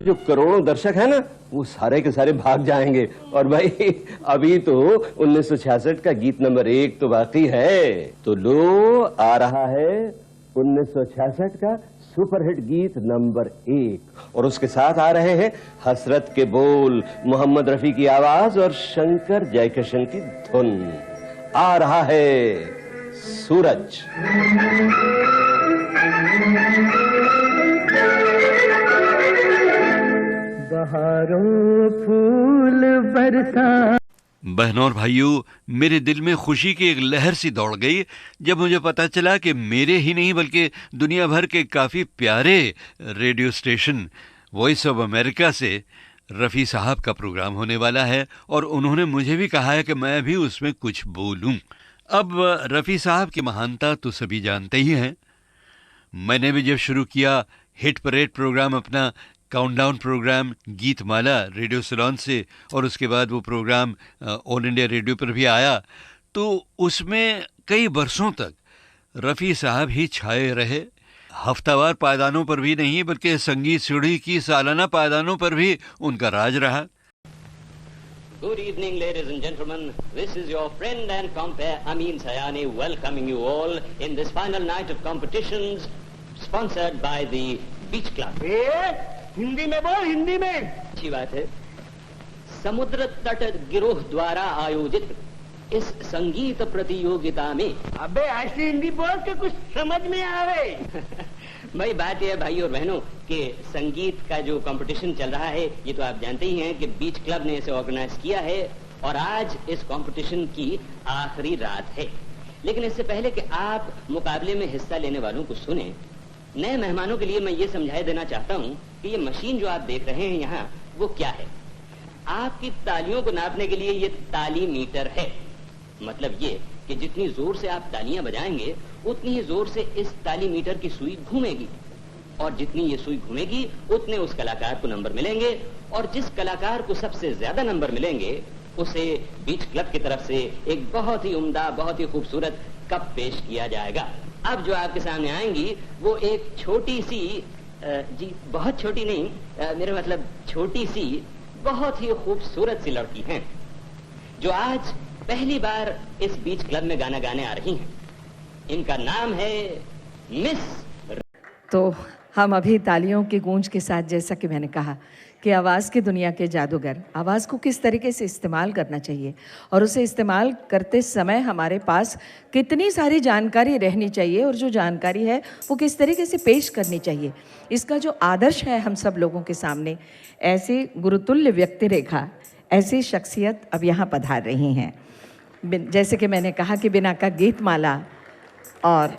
जो करोड़ों दर्शक है ना, वो सारे के सारे भाग जाएंगे। और भाई अभी तो 1966 का गीत नंबर 1 तो बाकी है। तो लो आ रहा है 1966 का सुपरहिट गीत नंबर 1, और उसके साथ आ रहे हैं हसरत के बोल, मोहम्मद रफी की आवाज और शंकर जयकिशन की धुन। आ रहा है सूरज। बहारों फूल बरसा। बहनों और भाइयों, मेरे दिल में खुशी की एक लहर सी दौड़ गई जब मुझे पता चला कि मेरे ही नहीं बल्कि दुनिया भर के काफ़ी प्यारे radio station voice of America से रफ़ी साहब का प्रोग्राम होने वाला है, और उन्होंने मुझे भी कहा है कि मैं भी उसमें कुछ बोलूं। अब रफ़ी साहब की महानता तो सभी जानते ही हैं। मैंने भी जब शुरू किया हिट परेड प्रोग्राम, अपना countdown programme Geetmala radio Ceylon से, और उसके बाद वो प्रोग्राम ऑल इंडिया रेडियो पर भी आया, तो उसमें कई बरसों तक रफ़ी साहब ही छाए रहे। हफ्तावार पायदानों पर भी नहीं बल्कि संगीत सीढ़ी की सालाना पायदानों पर भी उनका राज रहा। Good evening, ladies and gentlemen. This is your friend and compere Amin Sayani welcoming you all in this final night of competitions sponsored by the Beach Club. Hindi में बोल, हिंदी में। अच्छी बात है। समुद्र तट गिरोह द्वारा आयोजित इस संगीत प्रतियोगिता में। अबे ऐसी हिंदी बोल के कुछ समझ में आवे। भाई बात यह है भाई और बहनों कि संगीत का जो कंपटीशन चल रहा है, ये तो आप जानते ही हैं कि बीच क्लब ने इसे ऑर्गेनाइज किया है, और आज इस कंपटीशन की आखिरी रात है। लेकिन इससे पहले कि आप मुकाबले में हिस्सा लेने वालों को सुने, नए मेहमानों के लिए मैं ये समझाई देना चाहता हूँ कि ये मशीन जो आप देख रहे हैं यहाँ, वो क्या है। आपकी तालियों को नापने के लिए ये ताली मीटर है। मतलब ये कि जितनी जोर से आप तालियां बजाएंगे उतनी ही जोर से इस ताली मीटर की सुई घूमेगी, और जितनी ये सुई घूमेगी उतने उस कलाकार को नंबर मिलेंगे, और जिस कलाकार को सबसे ज्यादा नंबर मिलेंगे उसे बीच क्लब की तरफ से एक बहुत ही उम्दा, बहुत ही खूबसूरत कप पेश किया जाएगा। अब जो आपके सामने आएंगी वो एक छोटी सी जी बहुत छोटी नहीं, मेरा मतलब छोटी सी बहुत ही खूबसूरत सी लड़की हैं, जो आज पहली बार इस बीच क्लब में गाना गाने आ रही हैं। इनका नाम है मिस। तो हम अभी तालियों की गूंज के साथ, जैसा कि मैंने कहा कि आवाज़ की दुनिया के जादूगर, आवाज़ को किस तरीके से इस्तेमाल करना चाहिए और उसे इस्तेमाल करते समय हमारे पास कितनी सारी जानकारी रहनी चाहिए, और जो जानकारी है वो किस तरीके से पेश करनी चाहिए, इसका जो आदर्श है हम सब लोगों के सामने, ऐसी गुरुतुल्य व्यक्ति रेखा, ऐसी शख्सियत अब यहाँ पधार रही हैं। जैसे कि मैंने कहा कि बिना का गीतमाला और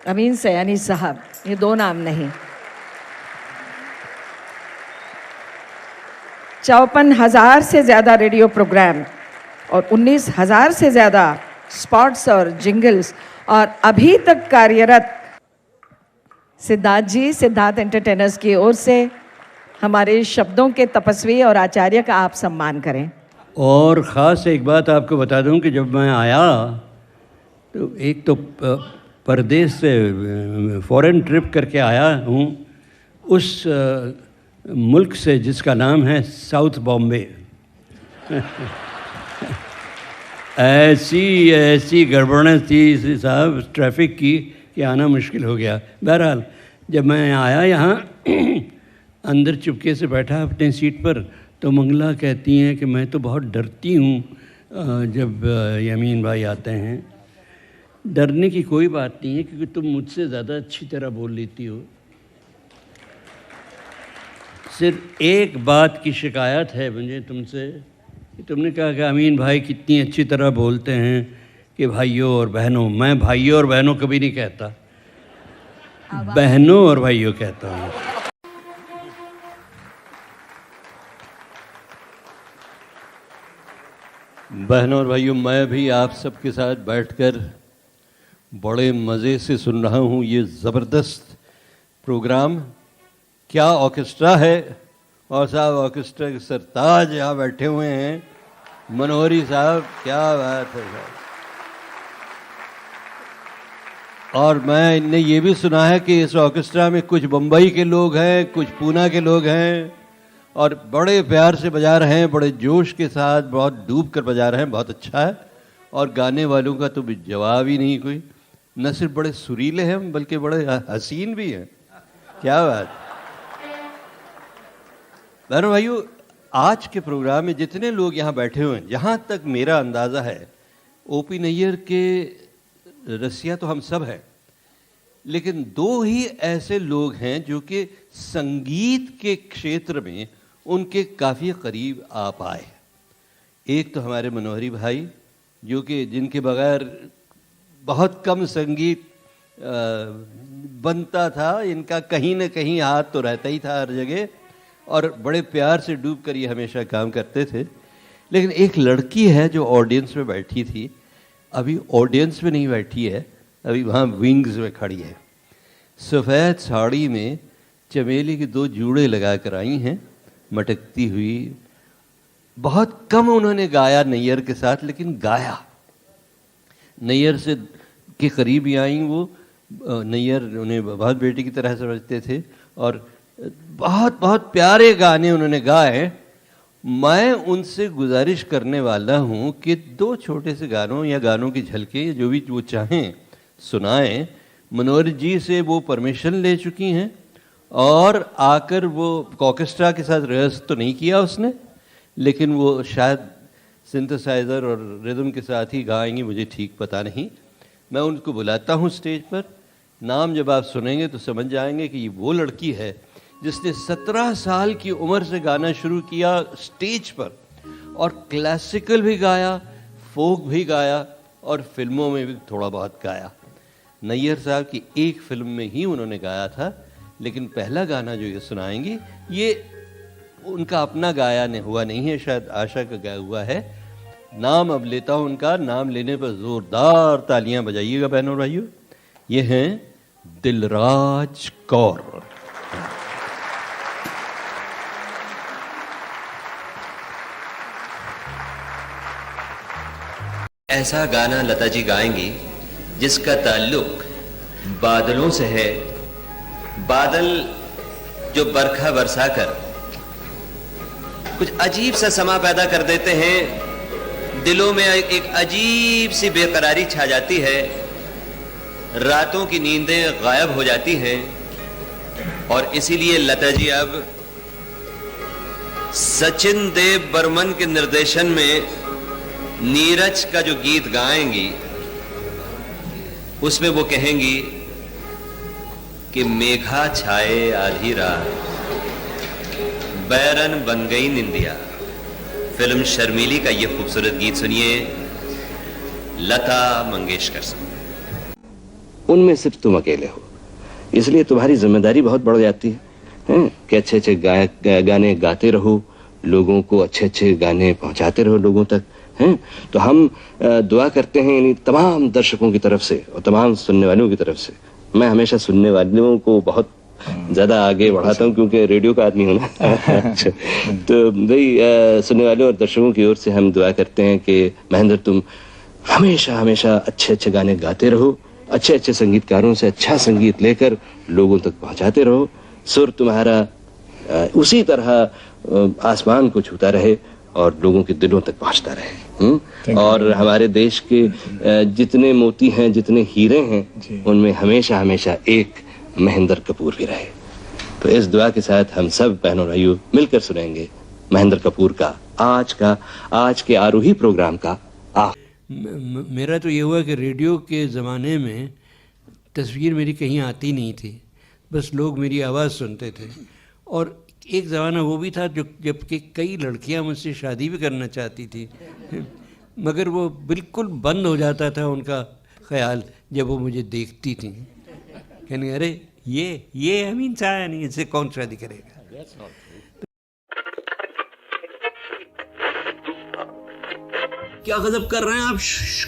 अमीन सयानी साहब, ये दो नाम नहीं, 54,000 से ज़्यादा रेडियो प्रोग्राम और 19,000 से ज़्यादा स्पॉट्स और जिंगल्स, और अभी तक कार्यरत सिद्धार्थ जी, सिद्धार्थ एंटरटेनर्स की ओर से हमारे शब्दों के तपस्वी और आचार्य का आप सम्मान करें। और ख़ास एक बात आपको बता दूं कि जब मैं आया तो एक तो परदेश से फॉरेन ट्रिप करके आया हूँ, उस मुल्क से जिसका नाम है साउथ बॉम्बे। ऐसी गड़बड़ें थी साहब ट्रैफिक की कि आना मुश्किल हो गया। बहरहाल जब मैं आया यहाँ अंदर चुपके से बैठा अपने सीट पर, तो मंगला कहती हैं कि मैं तो बहुत डरती हूँ जब यमीन भाई आते हैं। डरने की कोई बात नहीं है, क्योंकि तुम मुझसे ज़्यादा अच्छी तरह बोल लेती हो। सिर्फ एक बात की शिकायत है मुझे तुमसे, कि तुमने कहा कि अमीन भाई कितनी अच्छी तरह बोलते हैं कि भाइयों और बहनों। मैं भाइयों और बहनों कभी नहीं कहता, बहनों और भाइयों कहता हूँ। बहनों और भाइयों, मैं भी आप सबके साथ बैठकर बड़े मज़े से सुन रहा हूँ ये ज़बरदस्त प्रोग्राम। क्या ऑर्केस्ट्रा है, और साहब ऑर्केस्ट्रा के सरताज यहाँ बैठे हुए हैं, मनोहरी साहब, क्या बात है साहब। और मैंने ये भी सुना है कि इस ऑर्केस्ट्रा में कुछ बम्बई के लोग हैं, कुछ पूना के लोग हैं, और बड़े प्यार से बजा रहे हैं, बड़े जोश के साथ, बहुत डूब कर बजा रहे हैं, बहुत अच्छा है। और गाने वालों का तो जवाब ही नहीं कोई, न सिर्फ बड़े सुरीले हैं बल्कि बड़े हसीन भी हैं। क्या बात। बहनों भाइयों, आज के प्रोग्राम में जितने लोग यहाँ बैठे हुए हैं, जहाँ तक मेरा अंदाज़ा है, ओपी नैयर के रसिया तो हम सब हैं, लेकिन दो ही ऐसे लोग हैं जो कि संगीत के क्षेत्र में उनके काफ़ी करीब आ पाए। एक तो हमारे मनोहरी भाई, जो कि जिनके बगैर बहुत कम संगीत बनता था, इनका कहीं ना कहीं हाथ तो रहता ही था हर जगह, और बड़े प्यार से डूब कर ये हमेशा काम करते थे। लेकिन एक लड़की है जो ऑडियंस में बैठी थी, अभी ऑडियंस में नहीं बैठी है, अभी वहाँ विंग्स में खड़ी है। सफ़ेद साड़ी में चमेली के 2 जूड़े लगा कर आई हैं, मटकती हुई। बहुत कम उन्होंने गाया नैयर के साथ, लेकिन गाया। नैयर से के करीब ही आई वो। नैयर उन्हें बहुत बेटी की तरह समझते थे और बहुत बहुत प्यारे गाने उन्होंने गाए। मैं उनसे गुजारिश करने वाला हूँ कि 2 छोटे से गानों या गानों की झलकें जो भी वो चाहें सुनाएं। मनोहर जी से वो परमिशन ले चुकी हैं और आकर वो ऑर्केस्ट्रा के साथ रिहर्स तो नहीं किया उसने, लेकिन वो शायद सिंथेसाइज़र और रिदम के साथ ही गाएंगी, मुझे ठीक पता नहीं। मैं उनको बुलाता हूँ स्टेज पर। नाम जब आप सुनेंगे तो समझ जाएंगे कि ये वो लड़की है जिसने 17 साल की उम्र से गाना शुरू किया स्टेज पर, और क्लासिकल भी गाया, फोक भी गाया और फिल्मों में भी थोड़ा बहुत गाया। नैयर साहब की एक फिल्म में ही उन्होंने गाया था, लेकिन पहला गाना जो ये सुनाएंगी ये उनका अपना गाया हुआ नहीं है, शायद आशा का गाया हुआ है। नाम अब लेता हूँ उनका, नाम लेने पर जोरदार तालियां बजाइएगा बहनों भाइयों। ये हैं दिलराज कौर। ऐसा गाना लता जी गाएंगी जिसका ताल्लुक बादलों से है। बादल जो बरखा बरसाकर कुछ अजीब सा समा पैदा कर देते हैं, दिलों में एक अजीब सी बेकरारी छा जाती है, रातों की नींदें गायब हो जाती हैं। और इसीलिए लता जी अब सचिन देव बर्मन के निर्देशन में नीरज का जो गीत गाएंगी उसमें वो कहेंगी कि मेघा छाए आधी रात, बैरन बन गई निंदिया। फिल्म शर्मीली का ये खूबसूरत गीत सुनिए लता मंगेशकर से। उनमें सिर्फ तुम अकेले हो, इसलिए तुम्हारी जिम्मेदारी बहुत बढ़ जाती है कि अच्छे अच्छे गाने गाते रहो, लोगों को अच्छे अच्छे गाने पहुंचाते रहो लोगों तक हैं। तो हम दुआ करते हैं इन तमाम दर्शकों की तरफ से और तमाम सुनने वालों की तरफ से। मैं हमेशा सुनने वालों को बहुत ज्यादा आगे बढ़ाता हूँ क्योंकि रेडियो का आदमी हूँ ना। अच्छा, तो भाई सुनने वालों और दर्शकों की ओर से हम दुआ करते हैं कि महेंद्र तुम हमेशा हमेशा अच्छे अच्छे गाने गाते रहो, अच्छे अच्छे संगीतकारों से अच्छा संगीत लेकर लोगों तक पहुंचाते रहो। सुर तुम्हारा उसी तरह आसमान को छूता रहे और लोगों के दिलों तक पहुंचता रहे। और हमारे देश के जितने मोती हैं, जितने हीरे हैं, उनमें हमेशा हमेशा एक महेंद्र कपूर भी रहे। तो इस दुआ के साथ हम सब बहनों भाइयों मिलकर सुनेंगे महेंद्र कपूर का आज के आरोही प्रोग्राम का मेरा तो ये हुआ कि रेडियो के ज़माने में तस्वीर मेरी कहीं आती नहीं थी, बस लोग मेरी आवाज़ सुनते थे। और एक ज़माना वो भी था जबकि कई लड़कियां मुझसे शादी भी करना चाहती थी, मगर वो बिल्कुल बंद हो जाता था उनका ख्याल जब वो मुझे देखती थी। कहने अरे ये हम इंसान, इनसे कौन शादी करेगा। क्या गजब कर रहे हैं आप,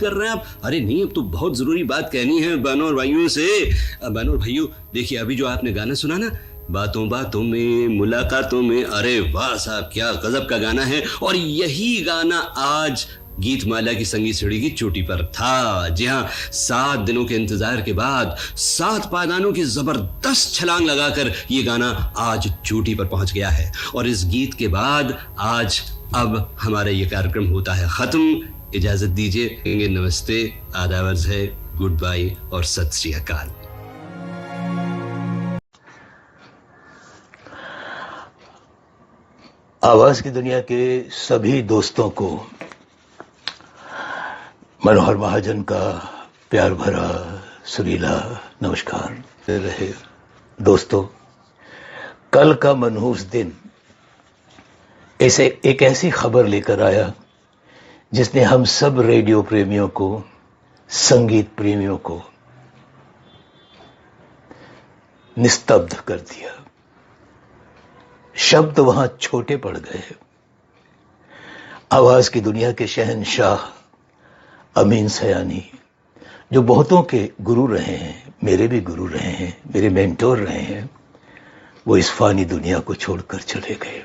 कर रहे हैं आप। अरे नहीं, अब तो बहुत जरूरी बात कहनी है बहनों और भाइयों से। बहनों और भाइयों देखिए, अभी जो आपने गाना सुना ना, बातों बातों में मुलाकातों में, अरे वाह साहब क्या गजब का गाना है। और यही गाना आज गीतमाला की संगीत सीढ़ी की चोटी पर था। जी हाँ, 7 दिनों के इंतजार के बाद 7 पायदानों की जबरदस्त छलांग लगाकर ये गाना आज चोटी पर पहुंच गया है। और इस गीत के बाद आज अब हमारा ये कार्यक्रम होता है खत्म। इजाजत दीजिए, नमस्ते, आदावर्ज है, गुड बाय और सत श्री अकाल। आवाज की दुनिया के सभी दोस्तों को मनोहर महाजन का प्यार भरा सुरीला नमस्कार रहे। दोस्तों, कल का मनहूस दिन एक ऐसी खबर लेकर आया जिसने हम सब रेडियो प्रेमियों को, संगीत प्रेमियों को निस्तब्ध कर दिया। शब्द वहां छोटे पड़ गए। आवाज की दुनिया के शहंशाह अमीन सयानी, जो बहुतों के गुरु रहे हैं, मेरे भी गुरु रहे हैं, मेरे मेंटोर रहे हैं, वो इस फानी दुनिया को छोड़कर चले गए।